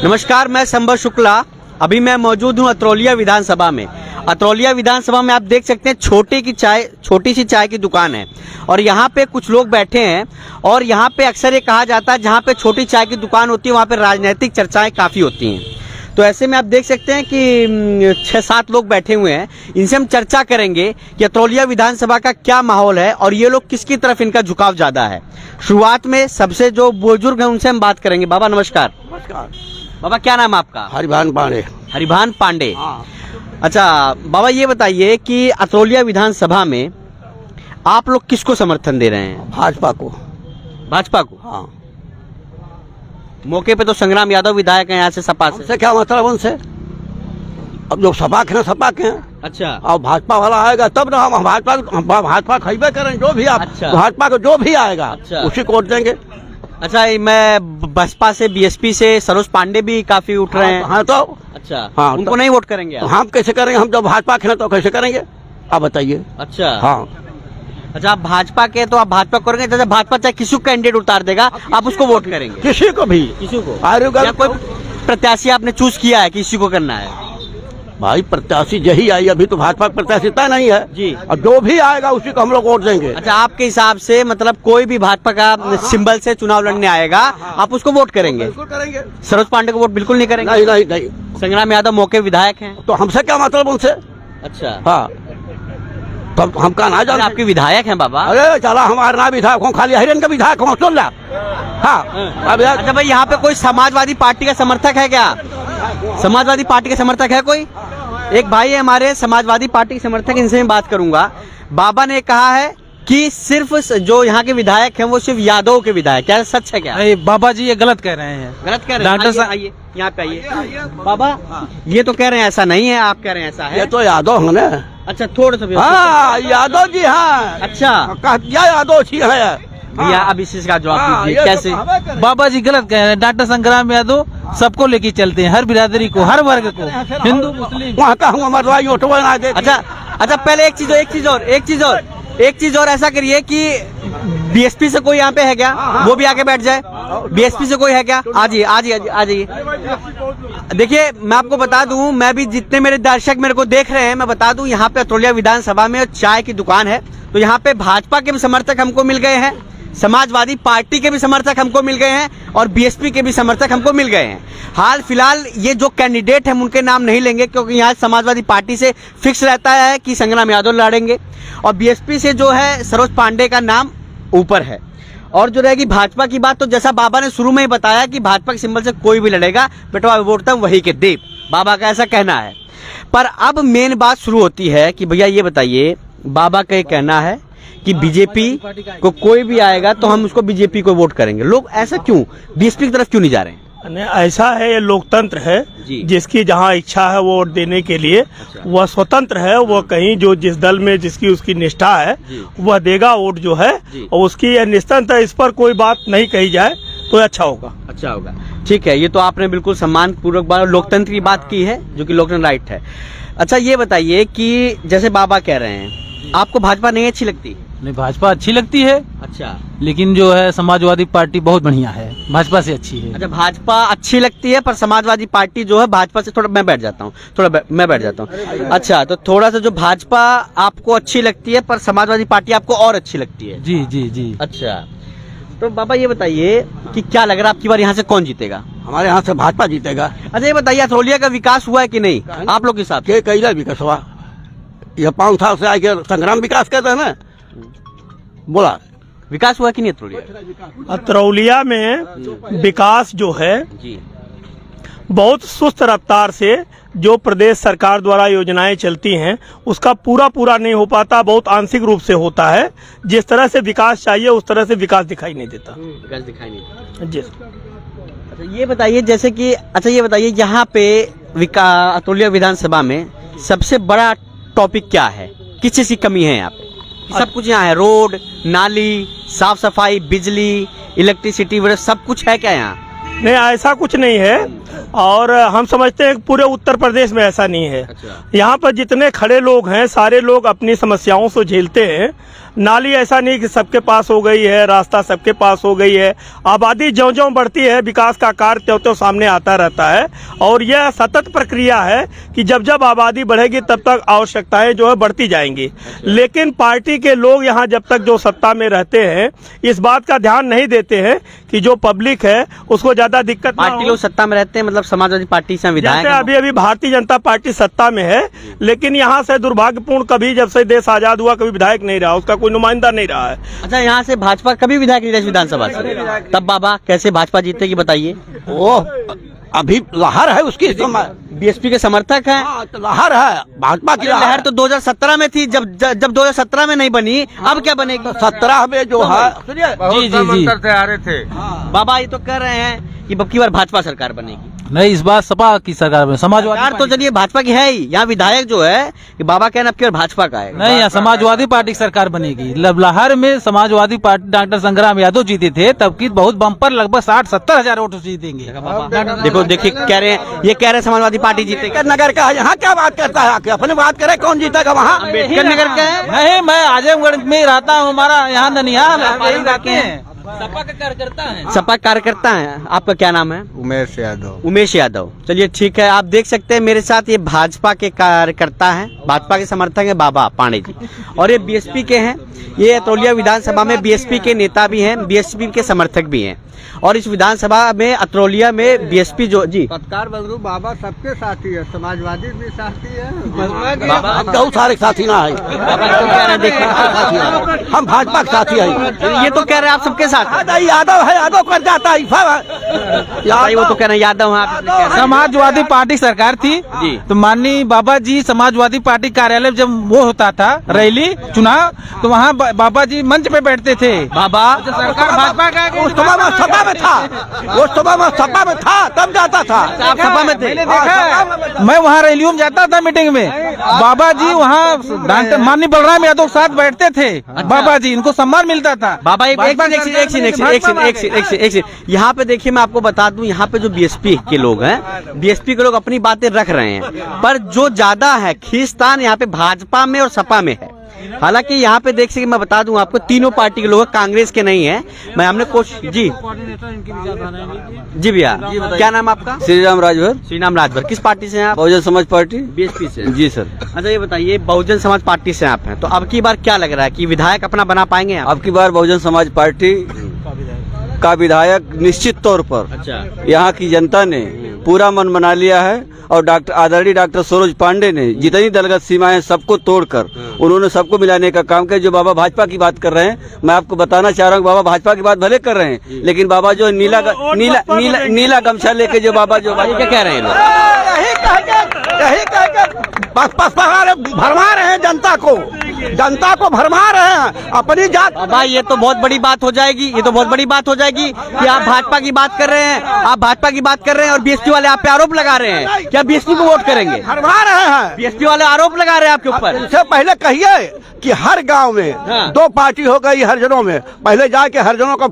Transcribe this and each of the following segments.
नमस्कार, मैं संभव शुक्ला। अभी मैं मौजूद हूँ अतरौलिया विधानसभा में। अतरौलिया विधानसभा में आप देख सकते हैं छोटी सी चाय की दुकान है और यहाँ पे कुछ लोग बैठे हैं और यहाँ पे अक्सर ये कहा जाता है जहाँ पे छोटी चाय की दुकान होती है वहाँ पे राजनीतिक चर्चाएं काफ़ी होती हैं। तो ऐसे में आप देख सकते हैं कि 6-7 लोग बैठे हुए हैं। इनसे हम चर्चा करेंगे कि अतरौलिया विधानसभा का क्या माहौल है और ये लोग किसकी तरफ इनका झुकाव ज़्यादा है। शुरुआत में सबसे जो बुजुर्ग हैं उनसे हम बात करेंगे। बाबा नमस्कार। नमस्कार। बाबा क्या नाम है आपका? हरिभान पांडे। हरिभान पांडे। हाँ। अच्छा बाबा, ये बताइए कि अतरौलिया विधानसभा में आप लोग किसको समर्थन दे रहे हैं? भाजपा को। भाजपा को? हाँ। मौके पे तो संग्राम यादव विधायक हैं यहाँ से, सपा से। उससे क्या मतलब उनसे? अब जो सपा के हैं सपा के हैं। अच्छा। और भाजपा वाला आएगा तब ना हम भाजपा खरीबे करें। जो भी आप अच्छा। भाजपा को जो भी आएगा अच्छा। उसी को वोट देंगे। अच्छा, मैं बसपा से बीएसपी से सरोज पांडे भी काफी उठ रहे हैं। हाँ तो अच्छा। हाँ, उनको तो नहीं वोट करेंगे तो आप? हम कैसे करेंगे? हम जब भाजपा के हैं तो कैसे करेंगे आप बताइए। अच्छा। हाँ। अच्छा, आप भाजपा के तो आप भाजपा करेंगे। जैसे भाजपा चाहे किसी को कैंडिडेट उतार देगा आप उसको वोट करेंगे? किसी को भी। किसी को? या कोई प्रत्याशी आपने चूज किया है किसी को करना है? भाई प्रत्याशी यही आई, अभी तो भाजपा प्रत्याशी तय नहीं है जी। और जो भी आएगा उसी को हम लोग वोट देंगे। अच्छा, आपके हिसाब से मतलब कोई भी भाजपा का सिंबल से चुनाव लड़ने आएगा आप उसको वोट करेंगे? बिल्कुल करेंगे। सरोज पांडे को वोट बिल्कुल नहीं करेंगे? नहीं नहीं नहीं। संग्राम यादव मौके विधायक हैं। तो हमसे क्या मतलब उनसे? अच्छा। हाँ, तब हम कहा ना अरे जान। आपके विधायक हैं बाबा। अरे चला हमारे ना विधायक हूँ, खाली हिरन का विधायक हूँ, सुन ला। हाँ। अब यार अच्छा भाई, यहाँ पे कोई समाजवादी पार्टी का समर्थक है क्या? समाजवादी पार्टी का समर्थक है कोई? एक भाई है हमारे समाजवादी पार्टी के समर्थक, इनसे मैं बात करूंगा। बाबा ने कहा है कि सिर्फ जो यहाँ के विधायक हैं वो सिर्फ यादव के विधायक। क्या सच है क्या? अरे बाबा जी ये गलत कह रहे हैं। गलत कह रहे हैं? डॉक्टर साहब आइए यहाँ पे आइए। बाबा ये तो कह रहे हैं ऐसा नहीं है, आप कह रहे हैं ऐसा ये है। तो यादव है ना। अच्छा, थोड़ा सा हाँ यादव जी। हाँ अच्छा क्या यादव जी है भैया, अब इसी का जवाब दीजिए। कैसे? बाबा जी गलत कह रहे हैं। डॉक्टर संग्राम यादव सबको लेके चलते हैं, हर बिरादरी को, हर वर्ग को, हिंदू मुस्लिम। वहाँ का हूँ हमारे ऑटो बना दे। अच्छा अच्छा, पहले एक चीज और ऐसा करिए कि बीएसपी से कोई यहाँ पे है क्या? वो भी आके बैठ जाए। बीएसपी से कोई है क्या? आ जाइए। देखिए मैं आपको बता दूं, मैं भी जितने मेरे दर्शक मेरे को देख रहे हैं मैं बता दूं, यहाँ पे अतरौलिया विधानसभा में चाय की दुकान है। तो यहाँ पे भाजपा के भी समर्थक हमको मिल गए हैं, समाजवादी पार्टी के भी समर्थक हमको मिल गए हैं और बीएसपी के भी समर्थक हमको मिल गए हैं। हाल फिलहाल ये जो कैंडिडेट हैं उनके नाम नहीं लेंगे क्योंकि यहाँ समाजवादी पार्टी से फिक्स रहता है कि संग्राम यादव लड़ेंगे और बीएसपी से जो है सरोज पांडे का नाम ऊपर है। और जो रहेगी भाजपा की बात, तो जैसा बाबा ने शुरू में ही बताया कि भाजपा के सिंबल से कोई भी लड़ेगा बेटवा वोट तक वही के देव, बाबा का ऐसा कहना है। पर अब मेन बात शुरू होती है कि भैया ये बताइए, बाबा का ये कहना है कि बीजेपी को कोई भी आएगा तो हम उसको बीजेपी को वोट करेंगे। लोग ऐसा क्यों बीएसपी की तरफ क्यों नहीं जा रहे हैं? नहीं, ऐसा है, ये लोकतंत्र है जी। जिसकी जहाँ इच्छा है वोट देने के लिए वह स्वतंत्र है। वो कहीं जो जिस दल में जिसकी उसकी निष्ठा है वह देगा वोट जो है, और उसकी यह निश्चित है। इस पर कोई बात नहीं कही जाए तो अच्छा होगा। अच्छा होगा, ठीक है। ये तो आपने बिल्कुल सम्मान पूर्वक लोकतंत्र की बात की है जो कि लोकतंत्र राइट है। अच्छा ये बताइए कि जैसे बाबा कह रहे हैं आपको भाजपा नहीं अच्छी लगती? नहीं, भाजपा अच्छी लगती है, अच्छा, लेकिन जो है समाजवादी पार्टी बहुत बढ़िया है, भाजपा से अच्छी है। अच्छा, भाजपा अच्छी लगती है पर समाजवादी पार्टी जो है भाजपा से थोड़ा मैं बैठ जाता हूँ। अच्छा, तो थोड़ा सा जो भाजपा आपको अच्छी लगती है पर समाजवादी पार्टी आपको और अच्छी लगती है? जी जी जी। अच्छा, तो बाबा ये बताइए कि क्या लग रहा है आपकी बार यहाँ से कौन जीतेगा? हमारे यहाँ से भाजपा जीतेगा। अच्छा ये बताइए, अतरौलिया का विकास हुआ है कि नहीं आप लोग के हिसाब से? कैला विकास हुआ? यह 5 साल से आके संग्राम विकास कहते हैं ना, बोला विकास हुआ कि नहीं अतरौलिया? अतरौलिया में विकास जो है जी बहुत सुस्त रफ्तार से जो प्रदेश सरकार द्वारा योजनाएं चलती हैं उसका पूरा नहीं हो पाता, बहुत आंशिक रूप से होता है। जिस तरह से विकास चाहिए उस तरह से विकास दिखाई नहीं देता। विकास दिखाई नहीं देता। जी। अच्छा ये बताइए, जैसे कि ये बताइए यहाँ पे अतरौलिया विधानसभा में सबसे बड़ा टॉपिक क्या है? किस चीज की कमी है यहाँ पे? सब कुछ यहाँ है, रोड, नाली, साफ सफाई, बिजली, इलेक्ट्रिसिटी वगैरह सब कुछ है क्या यहाँ? नहीं, ऐसा कुछ नहीं है और हम समझते हैं कि पूरे उत्तर प्रदेश में ऐसा नहीं है। अच्छा। यहाँ पर जितने खड़े लोग हैं सारे लोग अपनी समस्याओं से झेलते हैं। नाली ऐसा नहीं कि सबके पास हो गई है, रास्ता सबके पास हो गई है। आबादी ज्यों ज्यों बढ़ती है, विकास का कार्य त्यों त्यों सामने आता रहता है। और यह सतत प्रक्रिया है कि जब जब आबादी बढ़ेगी तब तक आवश्यकताएं जो है बढ़ती जाएंगी। लेकिन पार्टी के लोग यहाँ जब तक जो सत्ता में रहते हैं इस बात का ध्यान नहीं देते हैं कि जो पब्लिक है उसको ज्यादा दिक्कत ना पार्टी हो। लोग सत्ता में रहते हैं, मतलब समाजवादी पार्टी से विधायक जैसे हैं। अभी अभी भारतीय जनता पार्टी सत्ता में है, लेकिन यहाँ से दुर्भाग्यपूर्ण कभी जब से देश आजाद हुआ कभी विधायक नहीं रहा, उसका कोई नुमाइंदा नहीं रहा है। अच्छा, यहाँ से भाजपा कभी विधायक नहीं रहे विधानसभा से, तब बाबा कैसे भाजपा जीतेगी बताइए? वो अभी लहर है उसकी इस समय। बीएसपी के समर्थक हैं। हाँ, तो लहर है भाजपा की लहर तो 2017 में थी, जब 2017 में नहीं बनी, अब क्या बनेगी? 17 में जो है सुनिए, जी जी जी बाबा ये तो कह रहे हैं कि अब की बार भाजपा सरकार बनेगी। नहीं, इस बार सपा की सरकार में समाजवादी सरकार तो चलिए भाजपा की है ही, यहाँ विधायक जो है कि बाबा कहना अब की बार भाजपा का है। नहीं, यहाँ समाजवादी पार्टी की सरकार बनेगी। लहर में समाजवादी पार्टी डॉक्टर संग्राम यादव जीते थे, तब की बहुत बम्पर लगभग 60-70 हजार वोट जीतेंगे। देखो देखिए, कह रहे हैं, ये कह रहे हैं समाजवादी पार्टी जीतेगी। नगर का है, यहाँ क्या बात करता है आके? अपनी बात करे, कौन जीतेगा वहाँ? अम्बेडकर नगर का है। नहीं, मैं आजमगढ़ में ही रहता हूँ, हमारा यहाँ ननिहाल है, यही रहते हैं। सपा कार्यकर्ता है। आपका क्या नाम है? उमेश यादव। उमेश यादव। चलिए ठीक है, आप देख सकते हैं मेरे साथ ये भाजपा के कार्यकर्ता हैं, भाजपा के समर्थक हैं बाबा पांडे जी, और ये बीएसपी के हैं। ये अतरौलिया विधानसभा में बीएसपी के नेता भी हैं, बीएसपी के समर्थक भी हैं। और इस विधानसभा में अतरौलिया में बीएसपी जो जी पत्रकार बंधु बाबा सबके साथी है, समाजवादी भी साथी है। हम बहुत सारे साथी ना है, बाबा तो कह रहे हैं, देखिए हम भाजपा के साथी है। ये तो कह रहे हैं आप सबके साथ हैं। यादव है, यादव कर जाता है भाई वो तो कह रहे हैं यादव हैं, आप इसलिए कह रहे हैं। समाजवादी पार्टी सरकार थी जी। तो माननीय बाबा जी समाजवादी पार्टी कार्यालय जब वो होता था रैली चुनाव, तो वहाँ बाबा जी मंच पे बैठते थे। बाबा सरकार भाजपा का उस समय में सपा में था, उस समय में सपा में था, तब जाता था। आप सपा में थे? मैं वहाँ रैलियों में जाता था मीटिंग में, बाबा जी वहाँ माननीय बलराम यादव के साथ बैठते थे। बाबा जी, इनको सम्मान मिलता था। बाबा एक यहाँ पे देखिए, मैं आपको बता दूं, यहाँ पे जो बीएसपी के लोग हैं, बीएसपी के लोग अपनी बातें रख रहे हैं, पर जो ज्यादा है खींचतान यहाँ पे भाजपा में और सपा में है। हालांकि यहाँ पे देख सके, मैं बता दूं आपको, तीनों पार्टी के लोग हैं, कांग्रेस के नहीं है। मैं हमने कोशिश जी भैया, क्या नाम आपका? श्री राम राजभर। श्री राम राजभर। किस पार्टी से हैं आप? बहुजन समाज पार्टी। बीएसपी से। जी सर। अच्छा ये बताइए, बहुजन समाज पार्टी से आप हैं, तो अब की बार क्या लग रहा है कि विधायक अपना बना पाएंगे आप? अब की बार बहुजन समाज पार्टी का विधायक निश्चित तौर पर अच्छा, यहाँ की जनता ने पूरा मन बना लिया है। और आदरणीय डॉक्टर सरोज पांडे ने जितनी दलगत सीमाएं सबको तोड़कर उन्होंने सबको मिलाने का काम किया। जो बाबा भाजपा की बात कर रहे हैं, मैं आपको बताना चाह रहा हूँ, बाबा भाजपा की बात भले कर रहे हैं, लेकिन बाबा जो नीला गमछा लेके जो बाबा जो क्या कह रहे हैं लोग? यही कह के भरमा रहे हैं जनता को भरमा रहे हैं अपनी जात। भाई ये तो बहुत बड़ी बात हो जाएगी, ये तो बहुत बड़ी बात हो जाएगी कि आप भाजपा की बात कर रहे हैं, आप भाजपा की बात कर रहे हैं और बीएसपी वाले आप पे आरोप लगा रहे हैं। क्या बीएसपी को वोट करेंगे? भरमा रहे हैं, बीएसपी वाले आरोप लगा रहे हैं आपके ऊपर। इससे पहले कहिए कि हर गांव में हाँ। 2 पार्टी हो गई हरिजनों में, पहले जाके हरिजनों का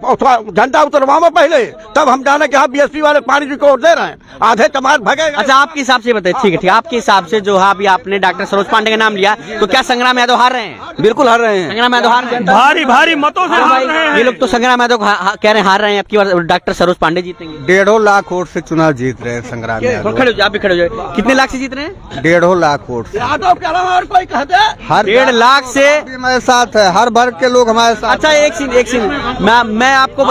झंडा उतरवाओ पहले, तब हम जाने कि हाँ बीएसपी वाले पानी जी को वोट दे रहे हैं, आधे तमाम भगेगा। अच्छा, आपके हिसाब से बताइए, ठीक है ठीक, आपके हिसाब से जो है अभी आपने डॉक्टर सरोज पांडे का नाम लिया, तो क्या संग्राम यादव हार रहे हैं? बिल्कुल हार रहे हैं। संग्राम यादव हार रहे हैं। भारी भारी मतों से हार रहे हैं। ये लोग तो संग्राम यादव को कह रहे हैं हार रहे हैं, आपकी बार डॉक्टर सरोज पांडे जीतेंगे। 1.5 लाख वोट से चुनाव जीत रहे हैं संग्राम यादव। खड़े हो जाओ, आप भी खड़े हो जाओ। कितने लाख से जीत रहे हैं? 1.5 लाख वोट से। यादव के अलावा और कोई कहते हैं? हर 1.5 लाख से। हमारे साथ है, हर वर्ग के लोग हमारे साथ। अच्छा एक सीन मैं आपको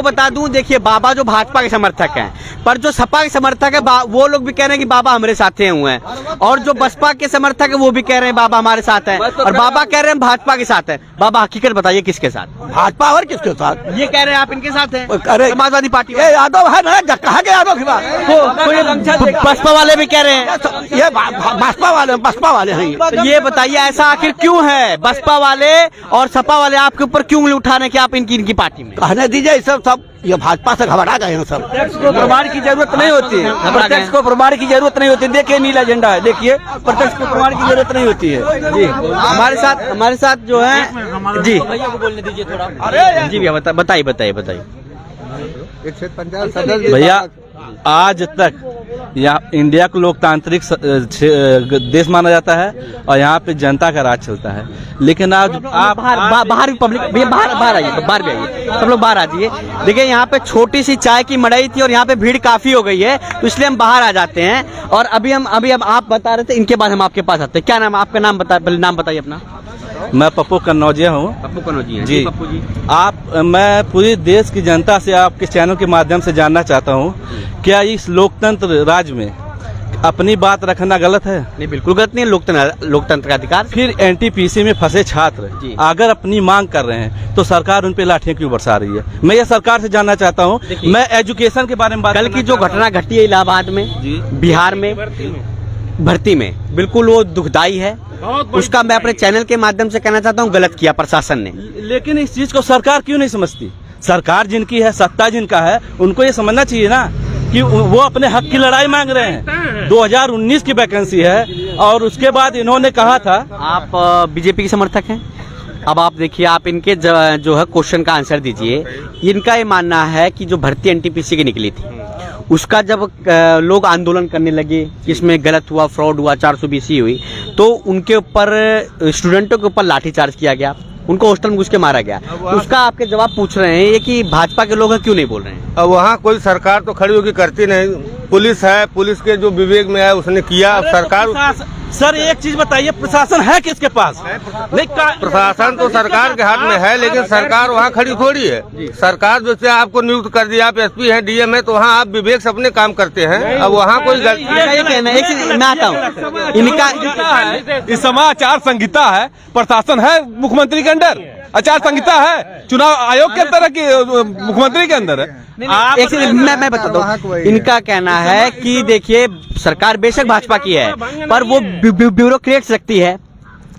बता दूं, देखिए बाबा जो भाजपा के समर्थक हैं, पर जो सपा के समर्थक है वो लोग भी कह रहे हैं कि बाबा हमारे साथ हुए हैं, और जो बसपा के समर्थक है वो भी कह रहे हैं बाबा हमारे साथ है, और बाबा कह रहे हैं भाजपा के साथ है। बाबा हकीकत बताइए किसके साथ? भाजपा और किसके साथ? ये कह रहे हैं आप इनके साथ हैं, अरे समाजवादी पार्टी। ये यादव है ना, कहा के यादव की बात? बसपा वाले भी कह रहे हैं। ये बसपा वाले हैं। तो ये बताइए ऐसा आखिर क्यों है? बसपा वाले और सपा वाले आपके ऊपर क्यों उंगली उठाने के आप इनकी पार्टी में? कहने दीजिए, सब ये भाजपा से घबरा गए हैं सब। प्रत्यक्ष को प्रमाण की जरूरत नहीं होती है, प्रत्यक्ष को प्रमाण की जरूरत नहीं होती। देखिए नीला झंडा है, देखिए प्रत्यक्ष को प्रमाण की जरूरत नहीं होती है। जी हमारे साथ जो है जी बोलने दीजिए थोड़ा। जी भैया बताइए। 150 सदस्य। भैया आज तक यहाँ इंडिया को लोकतांत्रिक देश माना जाता है और यहाँ पे जनता का राज चलता है। लेकिन आज आप बाहर पब्लिक भैया बाहर आइए, बाहर भी आइए, सब लोग बाहर आ जाइए। देखिए यहाँ पे छोटी सी चाय की मड़ई थी और यहाँ पे भीड़ काफी हो गई है, तो इसलिए हम बाहर आ जाते हैं। और अभी आप बता रहे थे, इनके बाद हम आपके पास आते हैं। क्या नाम है आपका? नाम बता, पहले नाम बताइए अपना। मैं पप्पू कन्नौजिया हूँ। पप्पू कन्नौजिया जी पप्पू जी। मैं पूरी देश की जनता से आपके चैनल के माध्यम से जानना चाहता हूँ, क्या इस लोकतंत्र राज में अपनी बात रखना गलत है? नहीं, बिल्कुल गलत नहीं है, लोकतंत्र का अधिकार। फिर एनटीपीसी में फंसे छात्र अगर अपनी मांग कर रहे हैं तो सरकार उन पे लाठियां क्यों बरसा रही है? मैं ये सरकार से जानना चाहता हूँ। मैं एजुकेशन के बारे में बात, कल की जो घटना घटी है इलाहाबाद में, बिहार में भर्ती में, बिल्कुल वो दुखदाई है। उसका मैं अपने चैनल के माध्यम से कहना चाहता हूँ, गलत किया प्रशासन ने। लेकिन इस चीज को सरकार क्यों नहीं समझती? सरकार जिनकी है, सत्ता जिनका है, उनको ये समझना चाहिए ना कि वो अपने हक की लड़ाई मांग रहे हैं। 2019 की वैकेंसी है और उसके बाद इन्होंने कहा था। आप बीजेपी के समर्थक हैं? अब आप देखिए, आप इनके जो है क्वेश्चन का आंसर दीजिए। इनका ये मानना है कि जो भर्ती एनटीपीसी की निकली थी, उसका जब लोग आंदोलन करने लगे कि इसमें गलत हुआ, फ्रॉड हुआ, 420 हुई, तो उनके ऊपर, स्टूडेंटों के ऊपर लाठीचार्ज किया गया, उनको हॉस्टल में घुस के मारा गया। उसका आपके जवाब पूछ रहे हैं ये कि भाजपा के लोग क्यों नहीं बोल रहे हैं? अब वहाँ कोई सरकार तो खड़ी होगी, करती नहीं। पुलिस है, पुलिस के जो विवेक में है उसने किया। सरकार, सर एक चीज बताइए, प्रशासन है किसके पास? प्रशासन तो सरकार के हाथ में है, लेकिन सरकार वहाँ खड़ी थोड़ी है। सरकार जैसे आपको नियुक्त कर दिया, आप एसपी है, डीएम है, तो वहाँ आप विवेक से अपने काम करते हैं। अब वहाँ कोई गलती मैं आता हूँ, इनका इस समय आचार संहिता है, प्रशासन है मुख्यमंत्री के अंडर, आचार संहिता है, चुनाव आयोग के अंदर कि मुख्यमंत्री के अंदर है? मैं बताता हूँ। इनका कहना है कि देखिए, सरकार बेशक भाजपा की है, पर वो ब्यूरोक्रेट्स रखती है,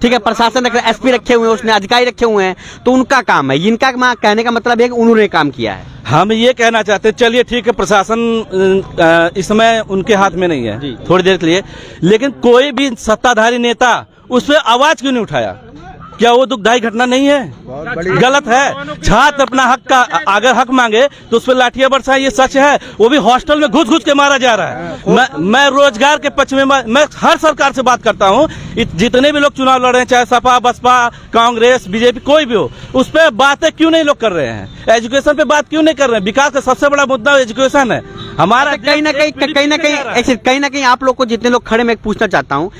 ठीक है, प्रशासन एसपी रखे हुए हैं, उसने अधिकारी रखे हुए हैं, तो उनका काम है। इनका कहने का मतलब है कि उन्होंने काम किया है। हम ये कहना चाहते हैं, चलिए ठीक है, प्रशासन इस समय उनके हाथ में नहीं है थोड़ी देर के लिए, लेकिन कोई भी सत्ताधारी नेता उस पर आवाज क्यों नहीं उठाया? क्या वो दुखदाई घटना नहीं है? गलत है। छात्र अपना हक का अगर हक मांगे तो उस पर लाठियां बरसाएं, ये सच है। वो भी हॉस्टल में घुस के मारा जा रहा है। मैं रोजगार के पक्ष में मैं हर सरकार से बात करता हूँ। जितने भी लोग चुनाव लड़ रहे हैं, चाहे सपा, बसपा, कांग्रेस, बीजेपी, कोई भी हो, उस पर बातें क्यों नहीं लोग कर रहे हैं? एजुकेशन पे बात क्यों नहीं कर रहे हैं? विकास का सबसे बड़ा मुद्दा एजुकेशन है हमारा। कहीं ना कहीं आप लोग को, जितने लोग खड़े, मैं पूछना चाहता हूँ,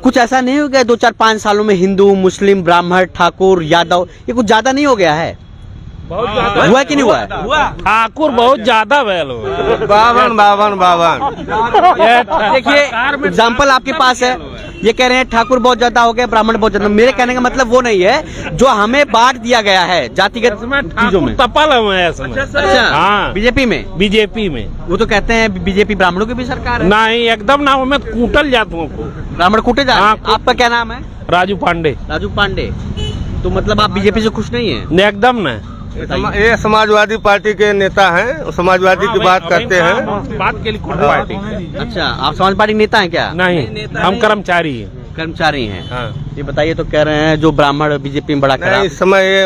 कुछ ऐसा नहीं हो गया 2-4-5 सालों में हिंदू, मुस्लिम, ब्राह्मण, ठाकुर, यादव, ये कुछ ज्यादा नहीं हो गया है? हुआ कि नहीं हुआ है? ठाकुर बहुत ज्यादा बावन। देखिए, एग्जाम्पल आपके पास है, ये कह रहे हैं ठाकुर बहुत ज्यादा हो गया, ब्राह्मण बहुत ज्यादा। मेरे कहने का मतलब वो नहीं है जो हमें बांट दिया गया है जातिगत चीजों में। तपल है। अच्छा, बीजेपी में वो तो कहते हैं बीजेपी ब्राह्मणों की भी सरकार है। नहीं, एकदम ना, मैं कूटल जाता हूँ, ब्राह्मण कूटे जा रहे हैं। आपका क्या नाम है? राजू पांडे। राजू पांडे। तो मतलब आप बीजेपी से खुश नहीं है? एकदम न। ये समाजवादी पार्टी के नेता हैं, समाजवादी की बात करते हैं। बात के लिए पार्टी। अच्छा, आप समाज पार्टी नेता हैं क्या? नहीं, हम कर्मचारी हैं। कर्मचारी हैं। हाँ। ये बताइए, तो कह रहे हैं जो ब्राह्मण बीजेपी में बड़ा खराब। इस समय ये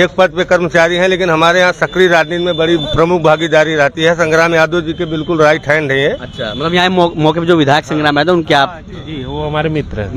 एक पद पे कर्मचारी हैं, लेकिन हमारे यहाँ सक्रिय राजनीति में बड़ी प्रमुख भागीदारी रहती है। संग्राम यादव जी के बिल्कुल राइट हैंड है ये। अच्छा, मतलब यहाँ मौके पे जो विधायक संग्राम यादव, उनके आप जी, वो हमारे मित्र हैं।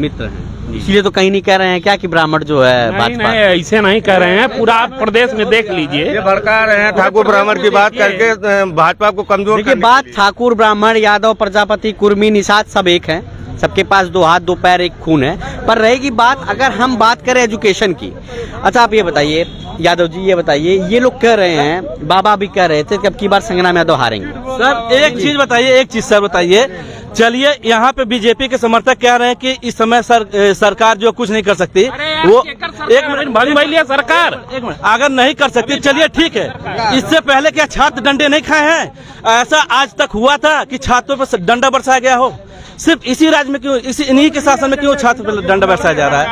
इसलिए तो कहीं नहीं कह रहे हैं क्या कि ब्राह्मण जो है भाजपा? ऐसे नहीं कह रहे हैं, पूरा आप प्रदेश में देख लीजिए। ये भड़का रहे हैं ठाकुर ब्राह्मण की बात करके भाजपा को कमजोर। देखिए, बात ठाकुर, ब्राह्मण, यादव, प्रजापति, कुर्मी, निषाद सब एक हैं, सबके पास 2 हाथ 2 पैर 1 खून है। पर रहेगी बात, अगर हम बात करें एजुकेशन की। अच्छा, आप ये बताइए यादव जी, ये बताइए, ये लोग कह रहे हैं, बाबा भी कह रहे थे कि अब की बार संग्राम यादव हारेंगे। सर एक चीज बताइए, सर बताइए, चलिए यहाँ पे बीजेपी के समर्थक कह रहे हैं कि इस समय सरकार जो कुछ नहीं कर सकती, वो एक मिनट भाई लिया सरकार, एक मिनट, अगर नहीं कर सकती, चलिए ठीक है। इससे पहले क्या छात्र डंडे नहीं खाए हैं? ऐसा आज तक हुआ था कि छात्रों पर डंडा बरसाया गया हो? सिर्फ इसी राज्य में क्यों, इन्हीं के शासन में क्यों छात्र पर डंडा बरसाया जा रहा है?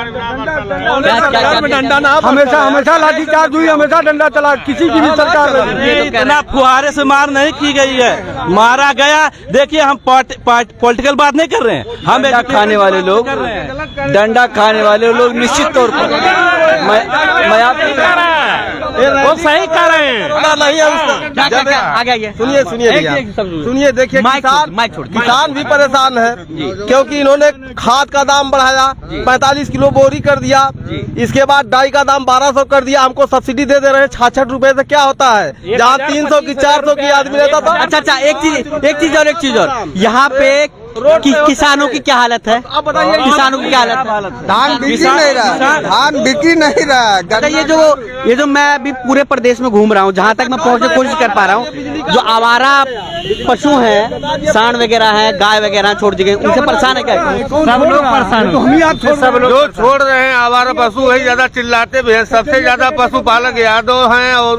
हमेशा हमेशा लाठीचार्ज हुई, हमेशा डंडा चला, किसी की भी सरकार में। इतना फुहारे से मार नहीं की गई है, मारा गया। देखिए हम पॉलिटिकल बात नहीं कर रहे हैं, हम डंडा खाने वाले लोग, डंडा खाने वाले लोग निश्चित तौर पर मैं आप वो सही कर रहे हैं। सुनिए सुनिए, देखिए किसान भी परेशान है क्योंकि इन्होंने खाद का दाम बढ़ाया, 45 किलो बोरी कर दिया, इसके बाद डाई का दाम 1200 कर दिया, हमको सब्सिडी दे रहे हैं 66 रुपए से। क्या होता है जहाँ 300 की 400 की आदमी रहता था। अच्छा, एक चीज और यहाँ पे किसानों की क्या हालत है? किसानों की क्या हालत है? धान बिक नहीं रहा, धान बिक नहीं रहा। अच्छा, ये जो मैं अभी पूरे प्रदेश में घूम रहा हूँ, जहाँ तक मैं पहुँचने की कोशिश कर पा रहा हूँ, जो आवारा पशु हैं, सांड वगैरह हैं, गाय वगैरह छोड़ दी गई, उनसे परेशान है क्या? सब लोग परेशान सब लोग जो छोड़ रहे हैं आवारा पशु, वही ज्यादा चिल्लाते भी है। सबसे ज्यादा पशुपालक यादव हैं और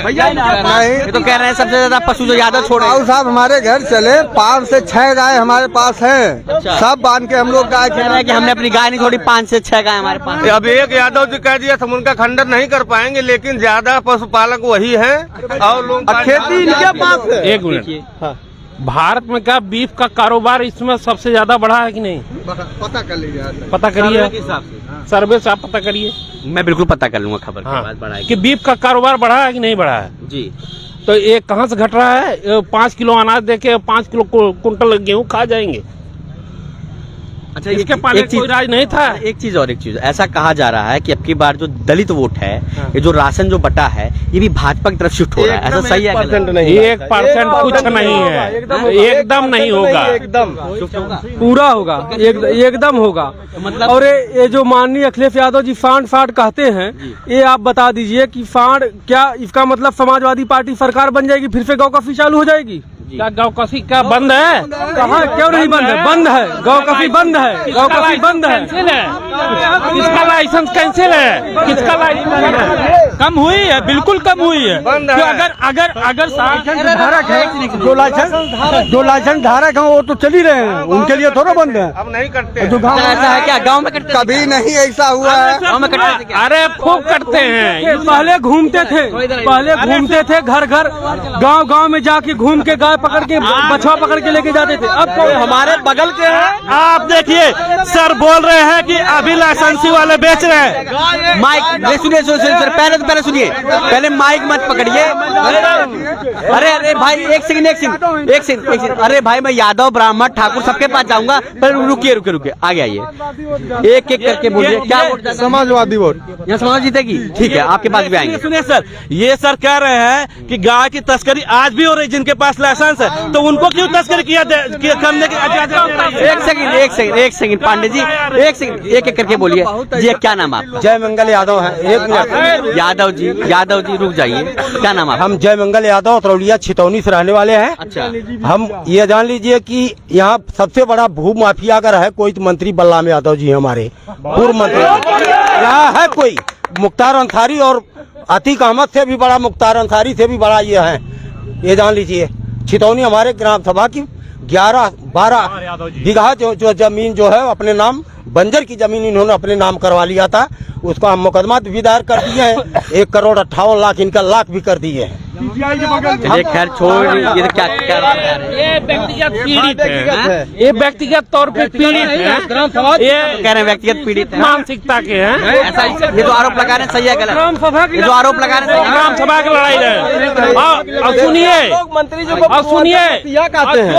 ये तो कह रहे हैं सबसे ज्यादा पशु जो यादव छोड़े। साहब हमारे घर चले 5 से 6 गाय हमारे पास है, सब बांध के हम लोग गाय कह रहे हैं कि हमने अपनी गाय नहीं छोड़ी, 5 से 6 गाय हमारे पास। अब एक यादव जी कह दिया, हम उनका खंडन नहीं कर पाएंगे, लेकिन ज्यादा पशुपालक वही है और लोग खेती इनके पास है। एक मिनट, भारत में क्या बीफ का कारोबार इसमें सबसे ज्यादा बढ़ा है कि नहीं? पता कर लीजिए, पता करिए, सर्वे से आप पता करिए। मैं बिल्कुल पता कर लूंगा खबर के बाद बढ़ाएगी कि बीफ का कारोबार बढ़ा है कि नहीं बढ़ा है जी। तो ये कहाँ से घट रहा है? 5 किलो अनाज देके 5 किलो कुंटल गेहूं खा जाएंगे। अच्छा, इसके पहले कोई राज नहीं था। एक चीज ऐसा कहा जा रहा है कि अब की बार जो दलित वोट है, ये जो राशन जो बटा है, ये भी भाजपा की तरफ शिफ्ट हो रहा है, ऐसा सही है? 1% कुछ नहीं है, एकदम नहीं होगा, एकदम पूरा होगा, एकदम होगा। मतलब और ये जो माननीय अखिलेश यादव जी फाड़ कहते हैं, ये आप बता दीजिए कि फाड़ क्या, इसका मतलब समाजवादी पार्टी सरकार बन जाएगी, फिर से गाँव काफी चालू हो जाएगी? क्या गाँव काफी क्या बंद है? कहाँ, क्यों नहीं बंद है? बंद है, गाँव काफी बंद है, गाँव काफी बंद है। किसका लाइसेंस कैंसिल है? किसका लाइसेंस कम हुई है? बिल्कुल कम हुई है। तो अगर धारक है, जो लाइसेंस धारक है वो तो चल ही रहे हैं, उनके लिए थोड़ा बंद है। अब नहीं करते जो गाँव ऐसा है क्या? गाँव में कटते? कभी नहीं ऐसा हुआ है। गाँव में कटते क्या? अरे खूब करते हैं। पहले घूमते थे घर घर, गांव में जाके घूम के गाय पकड़ के, बछवा पकड़ के लेके जाते थे। अब हमारे बगल के हैं। आप देखिए सर बोल रहे हैं कि अभी लाइसेंसी वाले बेच रहे हैं। माइक सुनिए, पहले सुनिए, पहले माइक मत पकड़िए। अरे भाई एक सेकंड। अरे भाई, मैं यादव ब्राह्मण ठाकुर सबके पास जाऊंगा, पर रुकिए, आगे आइए, एक करके बोलिए। क्या वोट? समाजवादी वोट। यहाँ समाज जीतेगी, ठीक है, आपके पास भी आएंगे। सुनिए सर, ये सर कह रहे हैं कि गाय की तस्करी आज भी हो रही है, जिनके पास लाइसेंस है, तो उनको क्यों तस्करी करने की? एक सेकंड पांडे जी, एक सेकंड, एक करके बोलिए जी। क्या नाम आपका? जय मंगल यादव है। एक मिनट, यादव जी रुक जाइए। क्या नाम आप? हम जय मंगल यादव तरौलिया छितौनी से रहने वाले हैं। अच्छा, हम ये जान लीजिए कि यहाँ सबसे बड़ा भू माफिया अगर है कोई तो मंत्री बलराम यादव जी हमारे पूर्व मंत्री। यहाँ है कोई मुख्तार अंसारी, और अतीक अहमद से भी बड़ा, मुख्तार अंसारी से भी बड़ा ये है। ये जान लीजिए छितौनी हमारे ग्राम सभा की 11-12 बीघा जो जमीन जो है अपने नाम, बंजर की जमीन इन्होंने अपने नाम करवा लिया था, उसको हम मुकदमा भी दायर कर दिए हैं। 1,58,00,000 इनका लाख भी कर दिए हैं। चलिए खैर छोड़, ये क्या ये व्यक्तिगत पीड़ित है, ये व्यक्तिगत तौर पे पीड़ित है, ये कह रहे हैं व्यक्तिगत पीड़ित है, मानसिकता के हैं। ऐसा ये जो आरोप लगा रहे हैं, सही है गलत? ये जो आरोप लगा रहे हैं, ग्राम सभा की लड़ाई है। और सुनिए, मंत्री जी को कहते हैं,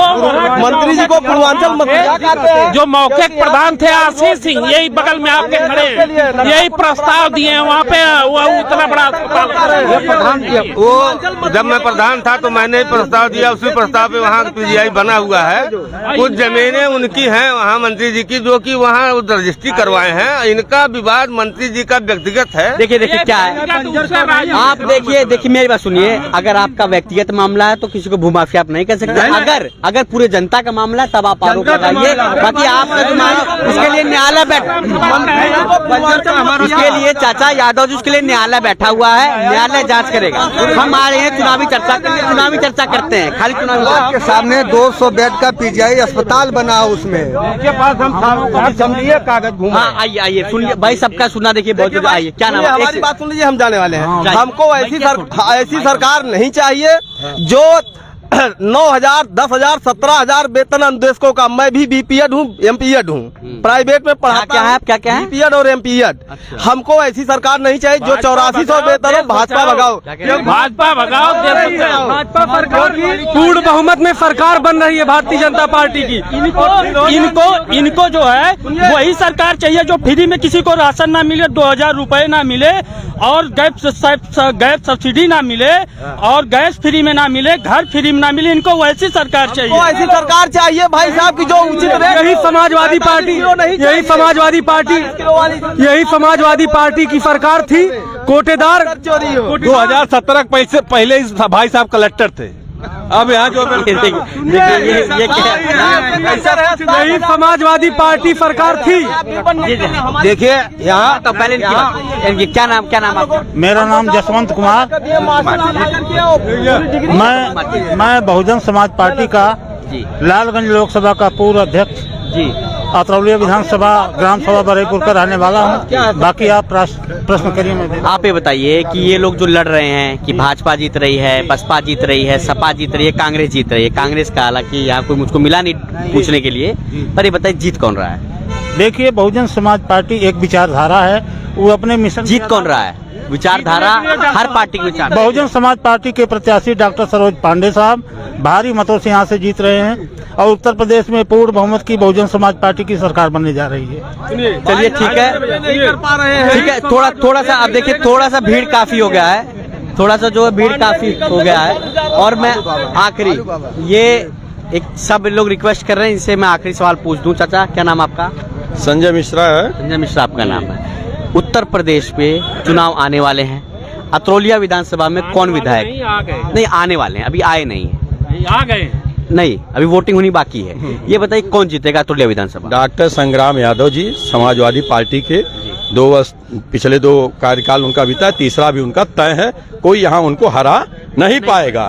मंत्री जी को पूर्वांचल मतिया कहते हैं। जो मौखिक प्रधान थे आशीष सिंह, यही बगल में आपके खड़े हैं, यही प्रस्ताव दिए हैं वहाँ पे, वो उतना बड़ा अस्पताल। वो जब मैं प्रधान था तो मैंने प्रस्ताव दिया, उसी प्रस्ताव पे वहाँ पीजीआई बना हुआ है। कुछ जमीनें उनकी हैं वहाँ मंत्री जी की, जो कि वहाँ रजिस्ट्री करवाए हैं। इनका विवाद मंत्री जी का व्यक्तिगत है। देखिए क्या है, आप देखिए मेरी बात सुनिए। अगर आपका व्यक्तिगत मामला है तो किसी को भूमाफिया आप नहीं कर सकते। अगर पूरे जनता का मामला है तब आप आरोप लगाइए। बाकी आपका जो मामला, उसके लिए न्यायालय उसके लिए चाचा यादव जी, उसके लिए न्यायालय बैठा हुआ है, न्यायालय जांच करेगा। हमारे हैं चुनावी चर्चा करते हैं, चुनावी चर्चा करते हैं, खाली चुनावी के सामने 200 बेड का पीजीआई अस्पताल बना उसमें। उनके पास हम समझिए कागज घूम। हाँ आइए आइए सुनिए भाई, सबका सुनना देखिए बहुत। आइए क्या नाम है? हमारी बात सुन लीजिए, हम जाने वाले हैं। हाँ। हमको ऐसी सरकार नहीं चाहिए जो 9,000, 10,000, 17,000 वेतन अनुदेशकों का। मैं भी बीपीएड हूँ, एमपीएड हूँ, प्राइवेट में पढ़ाता क्या है? क्या है? बीपीएड और एमपीएड। हमको ऐसी सरकार नहीं चाहिए जो 8400 वेतन हो। भाजपा भगाओ, भाजपा भगाओ, भाजपा सरकार पूर्ण बहुमत में सरकार बन रही है भारतीय जनता पार्टी की। इनको जो है वही सरकार चाहिए जो फ्री में किसी को राशन ना मिले, 2,000 रुपए ना मिले, और गैस सब्सिडी ना मिले, और गैस फ्री में ना मिले, घर फ्री में ना मिले। इनको वैसी सरकार चाहिए। ऐसी सरकार चाहिए भाई साहब की जो उचित रेट। यही समाजवादी पार्टी की सरकार थी। कोटेदार चोरी हो। 2017 के पहले इस भाई साहब कलेक्टर थे। अब यहाँ जो देखिए ये क्या है? यही समाजवादी पार्टी सरकार थी। देखिए यहाँ तो पहले इनकी क्या नाम आपका? मेरा नाम जसवंत कुमार। मैं बहुजन समाज पार्टी का जी लालगंज लोकसभा का पूर्व अध्यक्ष, जी अतरौलिया विधानसभा ग्राम सभा बरेपुर का रहने वाला हूँ। बाकी आप प्रश्न करिए। मैं आप ये बताइए कि ये लोग जो लड़ रहे हैं कि भाजपा जीत रही है, बसपा जीत रही है, सपा जीत रही है, कांग्रेस जीत रही है। कांग्रेस का हालांकि यहाँ कोई मुझको मिला नहीं पूछने के लिए, पर ये बताइए जीत कौन रहा है? देखिए, बहुजन समाज पार्टी एक विचारधारा है, वो अपने मिशन। जीत कौन रहा है? विचारधारा हर पार्टी की विचार। बहुजन समाज पार्टी के प्रत्याशी डॉक्टर सरोज पांडे साहब भारी मतों से यहाँ से जीत रहे हैं, और उत्तर प्रदेश में पूर्ण बहुमत की बहुजन समाज पार्टी की सरकार बनने जा रही है। चलिए ठीक है, ठीक है। थोड़ा सा आप देखिए, थोड़ा सा भीड़ काफी हो गया है, थोड़ा सा जो है भीड़ काफी हो गया है। और मैं आखिरी ये एक सब लोग रिक्वेस्ट कर रहे हैं, इनसे मैं आखिरी सवाल पूछ दूं। चाचा क्या नाम आपका? संजय मिश्रा है। संजय मिश्रा आपका नाम है। उत्तर प्रदेश पे चुनाव आने वाले हैं। अतरौलिया विधानसभा में कौन विधायक? नहीं आने वाले हैं, अभी आए नहीं है। आ गए नहीं, अभी वोटिंग होनी बाकी है। ये बताइए कौन जीतेगा अतरौलिया विधानसभा? डॉक्टर संग्राम यादव जी, समाजवादी पार्टी के। पिछले 2 कार्यकाल उनका बीता, तीसरा भी उनका तय है। कोई यहाँ उनको हरा नहीं पाएगा,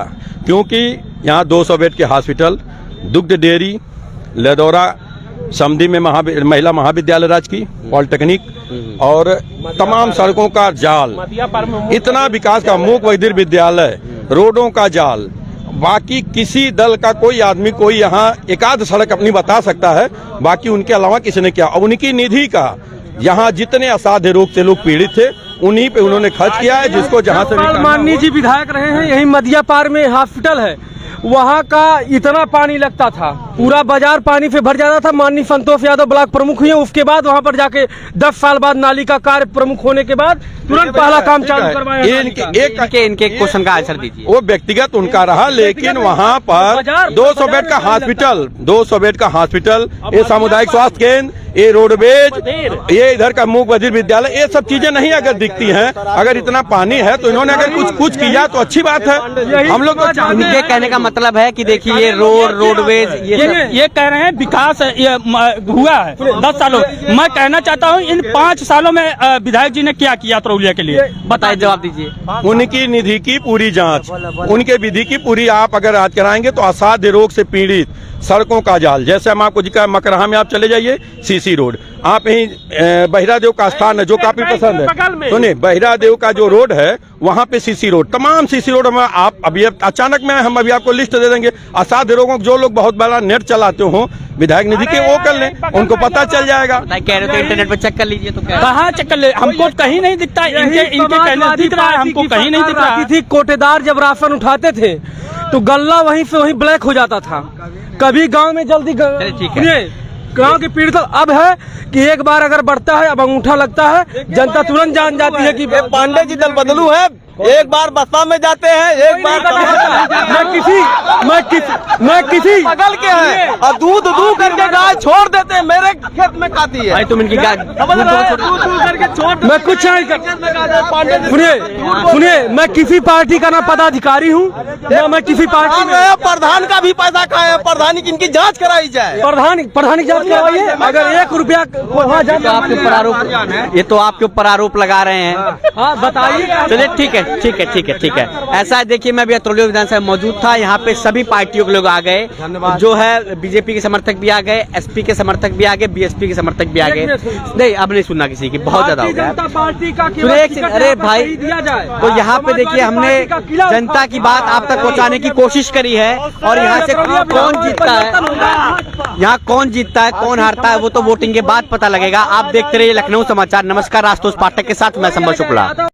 क्योंकि यहाँ 200 बेड के हॉस्पिटल, दुग्ध डेयरी, लेदौरा समधी में महिला महाविद्यालय राजकीय, पॉलिटेक्निक और तमाम सड़कों का जाल, इतना विकास का मूक वैदिक विद्यालय, रोडों का जाल। बाकी किसी दल का कोई आदमी कोई यहाँ एकाध सड़क अपनी बता सकता है, बाकी उनके अलावा किसी ने क्या। और उनकी निधि का यहाँ जितने असाध्य रोग से लोग पीड़ित थे उन्हीं पे उन्होंने खर्च किया है, जिसको जहाँ से माननीय जी विधायक रहे हैं। यही मदिया पार में हॉस्पिटल है, वहाँ का इतना पानी लगता था, पूरा बाजार पानी से भर जाता था। माननीय संतोष यादव ब्लॉक प्रमुख हुए, उसके बाद वहाँ पर जाके 10 साल बाद नाली का कार्य प्रमुख होने के बाद तुरंत पहला काम चालू करवाया। इनके क्वेश्चन का आंसर दीजिए। वो व्यक्तिगत उनका रहा, लेकिन वहाँ पर 200 बेड का हॉस्पिटल, 200 बेड का हॉस्पिटल, ये सामुदायिक स्वास्थ्य केंद्र, ये रोडवेज, ये इधर का मूक बधिर विद्यालय, ये सब चीजें नहीं अगर दिखती हैं। अगर इतना पानी है तो इन्होंने अगर कुछ किया तो अच्छी बात है। हम लोग इनके कहने का मतलब है कि देखिए ये रोडवेज ये कह रहे हैं विकास हुआ है 10 सालों। मैं कहना चाहता हूँ इन 5 सालों में विधायक जी ने क्या किया अतरौलिया के लिए, बताइए, जवाब दीजिए। उनकी निधि की पूरी जांच, उनके विधि की पूरी आप अगर आज कराएंगे तो असाध्य रोग से पीड़ित, सड़कों का जाल, जैसे हम आपको जिक्र मकरहा में आप चले जाइए, सीसी रोड, आप यहीं बहिरादेव का स्थान है जो काफी पसंद है। सुनिए, बहिरादेव का जो रोड है वहाँ पे सीसी रोड, तमाम सीसी रोड में आप अभी अचानक में हम अभी आपको लिस्ट दे देंगे। असाध्य रोगों जो लोग बहुत बड़ा नेट चलाते हो विधायक निधि के, वो कर लें, उनको पता चल जाएगा। कह रहे थे इंटरनेट पर चेक कर लीजिए, तो कहाँ चेक कर ले? हमको कहीं नहीं दिखता, इनके कहने दिख रहा है, हमको कहीं नहीं दिख रहा थी। कोटेदार जब राशन उठाते थे तो गल्ला वहीं से वहीं ब्लैक हो जाता था। कभी गांव में जल्दी गांव के पीड़ित अब है कि एक बार अगर बढ़ता है, अब अंगूठा लगता है, जनता तुरंत जान जाती है कि पांडे जी दल बदलू है। एक बार बसपा में जाते हैं, एक बार मैं किसी बगल के हैं और दूध करके गाय छोड़ देते हैं, मेरे खेत में खाती है। भाई तुम इनकी गाय मैं कुछ नहीं कर। सुनिए, मैं किसी पार्टी का ना पदाधिकारी हूँ ना मैं किसी पार्टी में। प्रधान का भी पैसा खाए, प्रधानी की इनकी जांच कराई जाए। प्रधानी जांच करवाइए। अगर 1 रुपया आपके ऊपर आरोप, ये तो आपके ऊपर आरोप लगा रहे हैं। हाँ बताइए। चलिए ठीक है। ठीक है, ठीक है, ठीक है। ऐसा है, देखिए मैं भी अतरौली विधानसभा में मौजूद था। यहाँ पे सभी पार्टियों के लोग आ गए, जो है बीजेपी के समर्थक भी आ गए, एसपी के समर्थक भी आ गए, बीएसपी के समर्थक भी आ गए। नहीं, अब नहीं सुनना किसी की, बहुत ज्यादा हो गया। पार्टी का अरे भाई, तो यहाँ पे देखिए हमने जनता की बात आप तक पहुँचाने की कोशिश करी है, और यहाँ से कौन जीतता है, यहाँ कौन जीतता है कौन हारता है वो तो वोटिंग के बाद पता लगेगा। आप देखते रहिए लखनऊ समाचार। नमस्कार, आशुतोष पाठक के साथ मैं संबल शुक्ला।